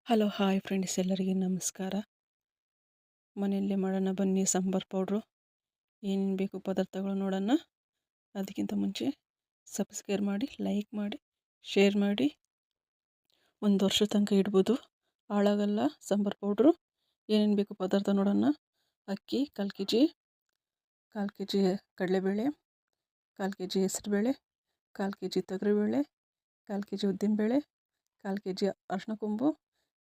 Hello hi friends, ಎಲ್ಲರಿಗೆ ನಮಸ್ಕಾರ. ಮನೆಯಲ್ಲೇ ಮಾಡೋಣ ಬನ್ನಿ ಸಾಂಬಾರು ಪೌಡ್ರು. ಏನೇನು ಬೇಕು ಪದಾರ್ಥಗಳು ನೋಡೋಣ. ಅದಕ್ಕಿಂತ ಮುಂಚೆ ಸಬ್ಸ್ಕ್ರೈಬ್ ಮಾಡಿ, ಲೈಕ್ ಮಾಡಿ, ಶೇರ್ ಮಾಡಿ. ಒಂದು ವರ್ಷ ತನಕ ಇಡ್ಬೋದು, ಹಾಳಾಗಲ್ಲ ಸಾಂಬಾರು ಪೌಡ್ರು. ಏನೇನು ಬೇಕು ಪದಾರ್ಥ ನೋಡೋಣ. ಅಕ್ಕಿ 1/4 kg, 1/4 kg ಕಡಲೆಬೇಳೆ, 1/4 kg ಹೆಸರುಬೇಳೆ, 1/4 kg ತೊಗರಿಬೇಳೆ, 1/4 kg ಉದ್ದಿನಬೇಳೆ, 1/4 kg ಅರಿಶಿನ ಕೊಂಬು,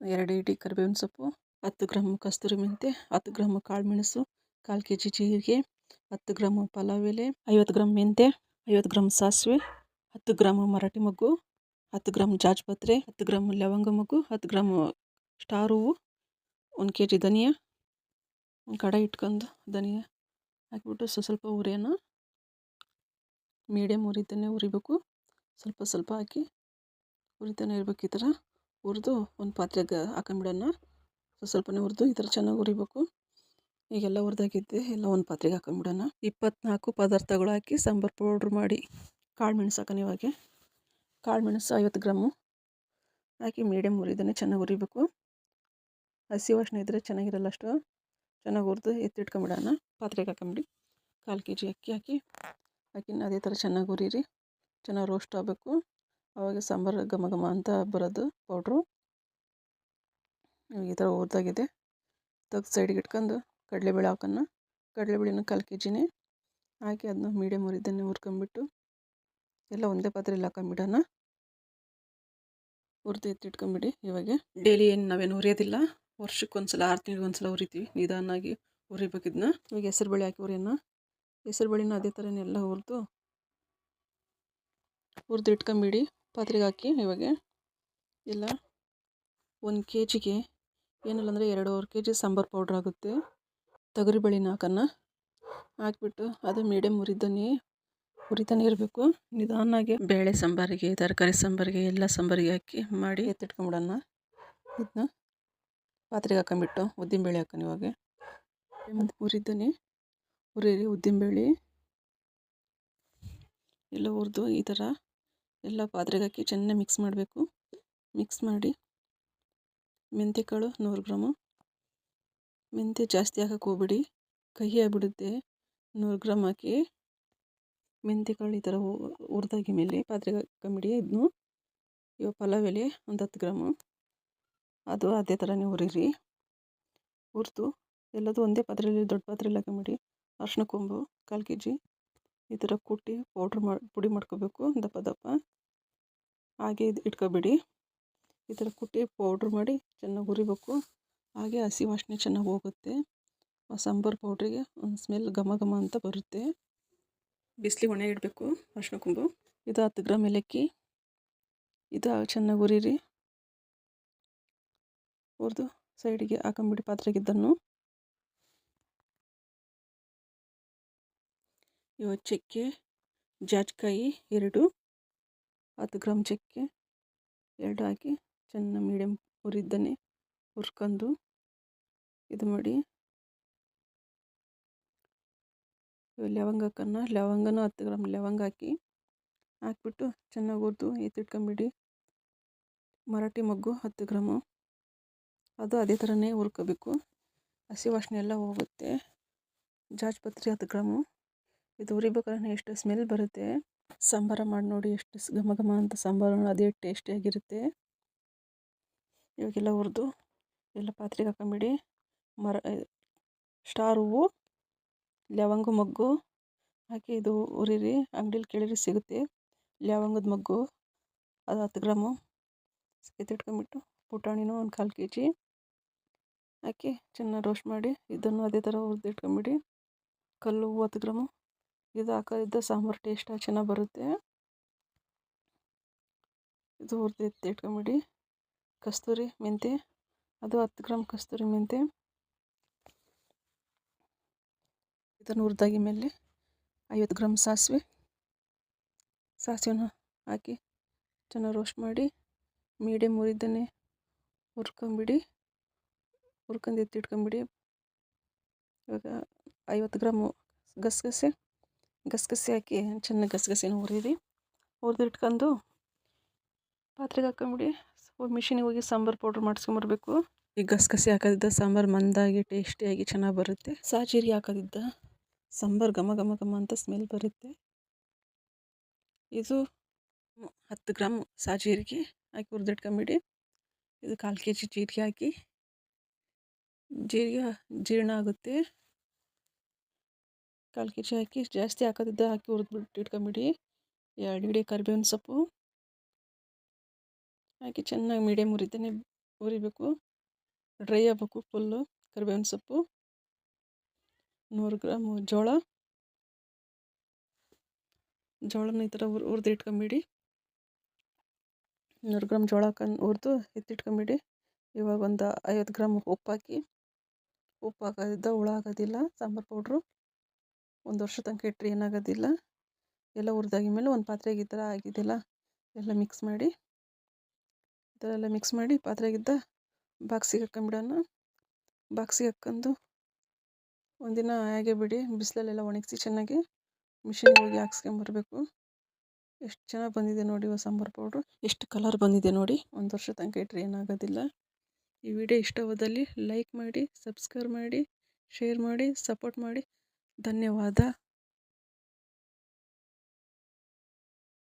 2 ಇಡಿ ಕರಿಬೇವಿನ ಸೊಪ್ಪು, 10 ಗ್ರಾಮ್ ಕಸ್ತೂರಿ ಮೆಂತೆ, 10 ಗ್ರಾಮ್ ಕಾಳು ಮೆಣಸು, 1/4 kg ಜೀರಿಗೆ, 10 ಗ್ರಾಮ್ ಪಲಾವ್ ಎಲೆ, 50 ಗ್ರಾಮ್ ಮೆಂತೆ, 50 ಗ್ರಾಮ್ ಸಾಸಿವೆ, 10 ಗ್ರಾಮ್ ಮರಾಠಿ ಮೊಗ್ಗು, 10 ಗ್ರಾಮ್ ಜಾಜ್ಪತ್ರೆ, 10 ಗ್ರಾಮ್ ಲವಂಗ ಮೊಗ್ಗು, 10 ಗ್ರಾಮ್ ಸ್ಟಾರ್ ಹೂವು, 1 kg ಧನಿಯಾ. ಒಂದು ಕಡಾಯಿ ಇಟ್ಕೊಂಡು ಧನಿಯಾ ಹಾಕಿಬಿಟ್ಟು ಸ್ವಲ್ಪ ಉರಿಯೋಣ. ಮೀಡಿಯಮ್ ಉರಿತಾನೆ ಉರಿಬೇಕು. ಸ್ವಲ್ಪ ಸ್ವಲ್ಪ ಹಾಕಿ ಉರಿತಾನೆ ಇರಬೇಕು. ಈ ಥರ ಹುರಿದು ಒಂದು ಪಾತ್ರೆಗೆ ಹಾಕೊಂಬಿಡೋಣ. ಸ್ವಲ್ಪನೇ ಹುರಿದು ಈ ಥರ ಚೆನ್ನಾಗಿ ಉರಿಬೇಕು. ಈಗೆಲ್ಲ ಹುರಿದಾಗಿದ್ದೆ ಎಲ್ಲ ಒಂದು ಪಾತ್ರೆಗೆ ಹಾಕೊಂಬಿಡೋಣ. 24 ಪದಾರ್ಥಗಳು ಹಾಕಿ ಸಾಂಬಾರು ಪೌಡ್ರ್ ಮಾಡಿ. ಕಾಳು ಮೆಣಸು ಹಾಕೋಣ. ಇವಾಗ ಕಾಳು ಮೆಣಸು 50 ಗ್ರಾಮು ಹಾಕಿ ಮೀಡಿಯಮ್ ಉರಿದಾನೆ ಚೆನ್ನಾಗಿ ಉರಿಬೇಕು. ಹಸಿ ವಾಸನೆ ಇದ್ದರೆ ಚೆನ್ನಾಗಿರಲ್ಲ ಅಷ್ಟು. ಚೆನ್ನಾಗಿ ಹುರಿದು ಎತ್ತಿಟ್ಕೊಂಬಿಡೋಣ. ಪಾತ್ರೆಗೆ ಹಾಕೊಂಬಿಡಿ. 1/4 kg ಅಕ್ಕಿ ಹಾಕಿ ಅಕ್ಕಿನ ಅದೇ ಥರ ಚೆನ್ನಾಗಿ ಉರಿರಿ. ಚೆನ್ನಾಗಿ ರೋಸ್ಟ್ ಆಗಬೇಕು. ಆವಾಗ ಸಾಂಬಾರು ಘಮ ಘಮ ಅಂತ ಬರೋದು ಪೌಡ್ರು. ಈ ಥರ ಹುರಿದಾಗಿದೆ. ತೆಗ್ದು ಸೈಡಿಗೆ ಇಟ್ಕೊಂಡು ಕಡಲೆಬೇಳೆ ಹಾಕೋಣ. ಕಡಲೆಬೇಳೆನ 1/4 kgನೇ ಹಾಕಿ ಅದನ್ನ ಮೀಡಿಯಮ್ ಉರಿದನ್ನೇ ಹುರ್ಕೊಂಬಿಟ್ಟು ಎಲ್ಲ ಒಂದೇ ಪಾತ್ರೆಯಲ್ಲಿ ಹಾಕೊಂಬಿಡೋಣ. ಹುರಿದು ಎತ್ತಿಟ್ಕೊಂಬಿಡಿ. ಇವಾಗ ಡೈಲಿ ನಾವೇನು ಹುರಿಯೋದಿಲ್ಲ, ವರ್ಷಕ್ಕೊಂದ್ಸಲ 6 ತಿಂಗಳಿಗೊಂದ್ಸಲ ಹುರಿತೀವಿ. ನಿಧಾನಾಗಿ ಹುರಿಬೇಕಿದ್ನ. ಇವಾಗ ಹೆಸರುಬೇಳೆ ಹಾಕಿ ಹುರಿಯೋಣ. ಹೆಸರುಬೇಳೆನ ಅದೇ ಥರನೇ ಎಲ್ಲ ಹುರಿದು ಇಟ್ಕೊಂಬಿಡಿ. ಪಾತ್ರೆಗೆ ಹಾಕಿ ಇವಾಗ ಎಲ್ಲ 1 kgಗೆ ಏನಿಲ್ಲ ಅಂದರೆ 2.5 kg ಸಾಂಬಾರು ಪೌಡ್ರ್ ಆಗುತ್ತೆ. ತೊಗರಿಬೇಳೆನ ಹಾಕೋಣ. ಹಾಕ್ಬಿಟ್ಟು ಅದು ಮೀಡಿಯಮ್ ಹುರಿತಾನೆ ಇರಬೇಕು. ನಿಧಾನಾಗಿ ಬೇಳೆ ಸಾಂಬಾರಿಗೆ, ತರಕಾರಿ ಸಾಂಬಾರಿಗೆ, ಎಲ್ಲ ಸಾಂಬಾರಿಗೆ ಹಾಕಿ ಮಾಡಿ ಎತ್ತಿಟ್ಕೊಂಬಿಡೋಣ. ಇದನ್ನ ಪಾತ್ರೆಗೆ ಹಾಕೊಂಬಿಟ್ಟು ಉದ್ದಿನಬೇಳೆ ಹಾಕೋಣ. ಇವಾಗ ಹುರಿತಾನೆ ಹುರಿರಿ. ಉದ್ದಿನಬೇಳೆ ಎಲ್ಲ ಹುರಿದು ಈ ಥರ ಎಲ್ಲ ಪಾತ್ರೆಗೆ ಹಾಕಿ ಚೆನ್ನಾಗಿ ಮಿಕ್ಸ್ ಮಾಡಬೇಕು. ಮಿಕ್ಸ್ ಮಾಡಿ ಮೆಂತ್ಯಕಾಳು 100 ಗ್ರಾಮು. ಮೆಂತ್ಯ ಜಾಸ್ತಿ ಹಾಕಕ್ಕೆ ಹೋಗ್ಬಿಡಿ, ಕಹಿ ಆಗಿಬಿಡುತ್ತೆ. 100 ಗ್ರಾಮ್ ಹಾಕಿ ಮೆಂತ್ಯಕಾಳು ಈ ಥರ ಹುರಿದಾಗಿ ಮೇಲೆ ಪಾತ್ರೆಗೆ ಹಾಕೊಂಬಿಡಿ. ಇದನ್ನು ಇವಾಗ ಪಲಾವ್ ಎಲೆ ಒಂದು 10 ಗ್ರಾಮು, ಅದು ಅದೇ ಥರನೇ ಹುರಿರಿ. ಹುರಿದು ಎಲ್ಲದು ಒಂದೇ ಪಾತ್ರೆಯಲ್ಲಿ, ದೊಡ್ಡ ಪಾತ್ರೆಯಲ್ಲಿ ಹಾಕೊಂಬಿಡಿ. ಅರಿಶಿನ ಕೊಂಬು 1/4 kg ಈ ಥರ ಕುಟ್ಟಿ ಪುಡಿ ಮಾಡ್ಕೋಬೇಕು ದಪ್ಪ ದಪ್ಪ. ಹಾಗೆ ಇದು ಇಟ್ಕೊಬೇಡಿ. ಈ ಥರ ಕುಟ್ಟಿ ಪೌಡ್ರ್ ಮಾಡಿ ಚೆನ್ನಾಗಿ ಹುರಿಬೇಕು. ಹಾಗೆ ಹಸಿ ವಾಸನೆ ಚೆನ್ನಾಗಿ ಹೋಗುತ್ತೆ. ಆ ಸಾಂಬಾರು ಪೌಡ್ರಿಗೆ ಒಂದು ಸ್ಮೆಲ್ ಘಮ ಘಮ ಅಂತ ಬರುತ್ತೆ. ಬಿಸಿಲಿಗೆ ಒಣ ಇಡಬೇಕು. ಅರಿಶಿನ ಕೊಂಬು ಇದು 10 ಗ್ರಾಮ್ ಏಲಕ್ಕಿ. ಇದು ಚೆನ್ನಾಗಿ ಹುರಿರಿ. ಹುರಿದು ಸೈಡಿಗೆ ಹಾಕೊಂಬಿಡಿ ಪಾತ್ರೆಗಿದ್ದನ್ನು. ಇವಾಗ ಚಕ್ಕೆ, ಜಾಜಿಕಾಯಿ 2, 10 ಗ್ರಾಮ್ ಚಕ್ಕೆ 2 ಹಾಕಿ ಚೆನ್ನಾಗಿ ಮೀಡಿಯಮ್ ಹುರಿದನ್ನೇ ಹುರ್ಕೊಂಡು ಇದು ಮಾಡಿ. ಲವಂಗ ಹಾಕೋಣ. ಲವಂಗನೂ 10 ಗ್ರಾಮ್ ಲವಂಗ ಹಾಕ್ಬಿಟ್ಟು ಚೆನ್ನಾಗಿ ಹುರಿದು ಎತ್ತಿಟ್ಕೊಂಬಿಡಿ. ಮರಾಠಿ ಮೊಗ್ಗು 10 ಗ್ರಾಮು, ಅದು ಅದೇ ಥರನೇ ಹುರ್ಕೋಬೇಕು. ಹಸಿ ವಾಸನೆ ಎಲ್ಲ ಹೋಗುತ್ತೆ. ಜಾಜ್ಪತ್ರೆ 10 ಗ್ರಾಮು. ಇದು ಹುರಿಬೇಕಾದ್ರೆ ಎಷ್ಟು ಸ್ಮೆಲ್ ಬರುತ್ತೆ. ಸಾಂಬಾರು ಮಾಡಿ ನೋಡಿ, ಎಷ್ಟು ಘಮ ಘಮ ಅಂತ ಸಾಂಬಾರು, ಅದೇ ಟೇಸ್ಟಿಯಾಗಿರುತ್ತೆ. ಇವಾಗೆಲ್ಲ ಹುರಿದು ಎಲ್ಲ ಪಾತ್ರೆಗೆ ಹಾಕೊಂಬಿಡಿ. ಸ್ಟಾರ್ ಹೂವು, ಲವಂಗ ಮೊಗ್ಗು ಹಾಕಿ ಇದು ಹುರಿರಿ. ಅಂಗಡಿಲಿ ಕೇಳಿದ್ರೆ ಸಿಗುತ್ತೆ ಲವಂಗದ ಮೊಗ್ಗು. ಅದು 10 ಗ್ರಾಮು ಎತ್ತಿಟ್ಕೊಂಬಿಟ್ಟು ಪುಟಾಣಿನೂ ಒಂದು 1/4 kg ಹಾಕಿ ಚೆನ್ನಾಗಿ ರೋಸ್ಟ್ ಮಾಡಿ ಇದನ್ನು ಅದೇ ಥರ ಹುರಿದು ಇಟ್ಕೊಂಬಿಡಿ. ಕಲ್ಲು ಹೂವು 10 ಗ್ರಾಮು. ಇದು ಹಾಕೋದ್ರಿಂದ ಸಾಂಬಾರು ಟೇಸ್ಟ್ ಚೆನ್ನಾಗಿ ಬರುತ್ತೆ. ಇದು ಹುರಿದು ಎತ್ತಿಟ್ಕೊಂಬಿಡಿ. ಕಸ್ತೂರಿ ಮೆಂತೆ, ಅದು 10 ಗ್ರಾಮ್ ಕಸ್ತೂರಿ ಮೆಂತೆ. ಇದನ್ನು ಹುರಿದಾಗಿ ಮೇಲೆ 50 ಗ್ರಾಮ್ ಸಾಸಿವೆನ ಹಾಕಿ ಚೆನ್ನಾಗಿ ರೋಸ್ಟ್ ಮಾಡಿ ಮೀಡಿಯಮ್ ಉರಿದನ್ನೇ ಹುರ್ಕೊಂಬಿಡಿ. ಹುರ್ಕೊಂಡು ಎತ್ತಿಟ್ಕೊಂಬಿಡಿ. ಇವಾಗ 50 ಗ್ರಾಮು ಗಸಗಸೆ ಹಾಕಿ ಚೆನ್ನಾಗಿ ಗಸಗಸೆನ ಹುರಿರಿ. ಹುರಿದು ಇಟ್ಕೊಂಡು ಪಾತ್ರೆಗೆ ಹಾಕೊಂಬಿಡಿ. ಹೋಗಿ ಮಿಷಿನಿಗೆ ಹೋಗಿ ಸಾಂಬಾರು ಪೌಡ್ರ್ ಮಾಡಿಸ್ಕೊಂಬರ್ಬೇಕು. ಈ ಗಸಗಸೆ ಹಾಕೋದಿದ್ದ ಸಾಂಬಾರು ಮಂದಾಗಿ ಟೇಸ್ಟಿಯಾಗಿ ಚೆನ್ನಾಗಿ ಬರುತ್ತೆ. ಸಾಜೀರಿಗೆ ಹಾಕೋದಿದ್ದ ಸಾಂಬಾರು ಘಮ ಘಮ ಘಮ ಅಂತ ಸ್ಮೆಲ್ ಬರುತ್ತೆ. ಇದು 10 ಗ್ರಾಮ್ ಸಾಜೀರಿಗೆ ಹಾಕಿ ಹುರಿದಿಟ್ಕೊಂಬಿಡಿ. ಇದು 1/4 kg ಜೀರಿಗೆ ಹಾಕಿ, ಜೀರಿಗೆ ಜೀರ್ಣ ಆಗುತ್ತೆ. 1/4 kg ಹಾಕಿ, ಜಾಸ್ತಿ ಹಾಕೋದಿದ್ದ ಹಾಕಿ ಹುರಿದ್ಬಿಟ್ಟು ಇಟ್ಕೊಂಬಿಡಿ. 2 ಹಿಡಿ ಕರಿಬೇವಿನ ಸೊಪ್ಪು ಹಾಕಿ ಚೆನ್ನಾಗಿ ಮೀಡಿಯಮ್ ಹುರಿಬೇಕು. ಡ್ರೈ ಆಗಬೇಕು ಫುಲ್ಲು. ಕರಿಬೇವಿನ ಸೊಪ್ಪು, 100 ಗ್ರಾಮ್ ಜೋಳನ ಈ ಥರ ಹುರಿದು ಇಟ್ಕೊಂಬಿಡಿ. 100 ಗ್ರಾಮ್ ಜೋಳ ಹುರಿದು ಎತ್ತಿಟ್ಕೊಂಬಿಡಿ. ಇವಾಗ ಒಂದು 50 ಗ್ರಾಮ್ ಉಪ್ಪು ಹಾಕಿ, ಉಪ್ಪು ಹಾಕೋದಿದ್ದ ಹುಳ ಆಗೋದಿಲ್ಲ. ಸಾಂಬಾರು ಪೌಡ್ರು 1 ವರ್ಷ ತನಕ ಇಟ್ಟರೆ ಏನಾಗೋದಿಲ್ಲ. ಎಲ್ಲ ಹುರಿದಾಗಿದ್ಮೇಲೆ ಒಂದು ಪಾತ್ರೆಗೆ ಈ ಥರ ಆಗಿದೆಯಲ್ಲ ಎಲ್ಲ ಮಿಕ್ಸ್ ಮಾಡಿ, ಈ ಥರ ಎಲ್ಲ ಮಿಕ್ಸ್ ಮಾಡಿ ಪಾತ್ರೆಗಿದ್ದ ಬಾಕ್ಸಿಗೆ ಹಾಕ್ಕೊಂಬಿಡೋಣ. ಬಾಕ್ಸಿಗೆ ಹಾಕ್ಕೊಂಡು ಒಂದಿನ ಹಾಗೆ ಬಿಡಿ, ಬಿಸಿಲಲ್ಲೆಲ್ಲ ಒಣಗಿಸಿ ಚೆನ್ನಾಗಿ ಮಿಷಿನಿಗೆ ಹೋಗಿ ಹಾಕ್ಸ್ಕೊಂಬರ್ಬೇಕು. ಎಷ್ಟು ಚೆನ್ನಾಗಿ ಬಂದಿದೆ ನೋಡಿ ಸಾಂಬಾರು ಪೌಡ್ರು, ಎಷ್ಟು ಕಲರ್ ಬಂದಿದೆ ನೋಡಿ. 1 ವರ್ಷ ತನಕ ಇಟ್ಟರೆ ಏನಾಗೋದಿಲ್ಲ. ಈ ವಿಡಿಯೋ ಇಷ್ಟವಾದಲ್ಲಿ ಲೈಕ್ ಮಾಡಿ, ಸಬ್ಸ್ಕ್ರೈಬ್ ಮಾಡಿ, ಶೇರ್ ಮಾಡಿ, ಸಪೋರ್ಟ್ ಮಾಡಿ. ಧನ್ಯವಾದ.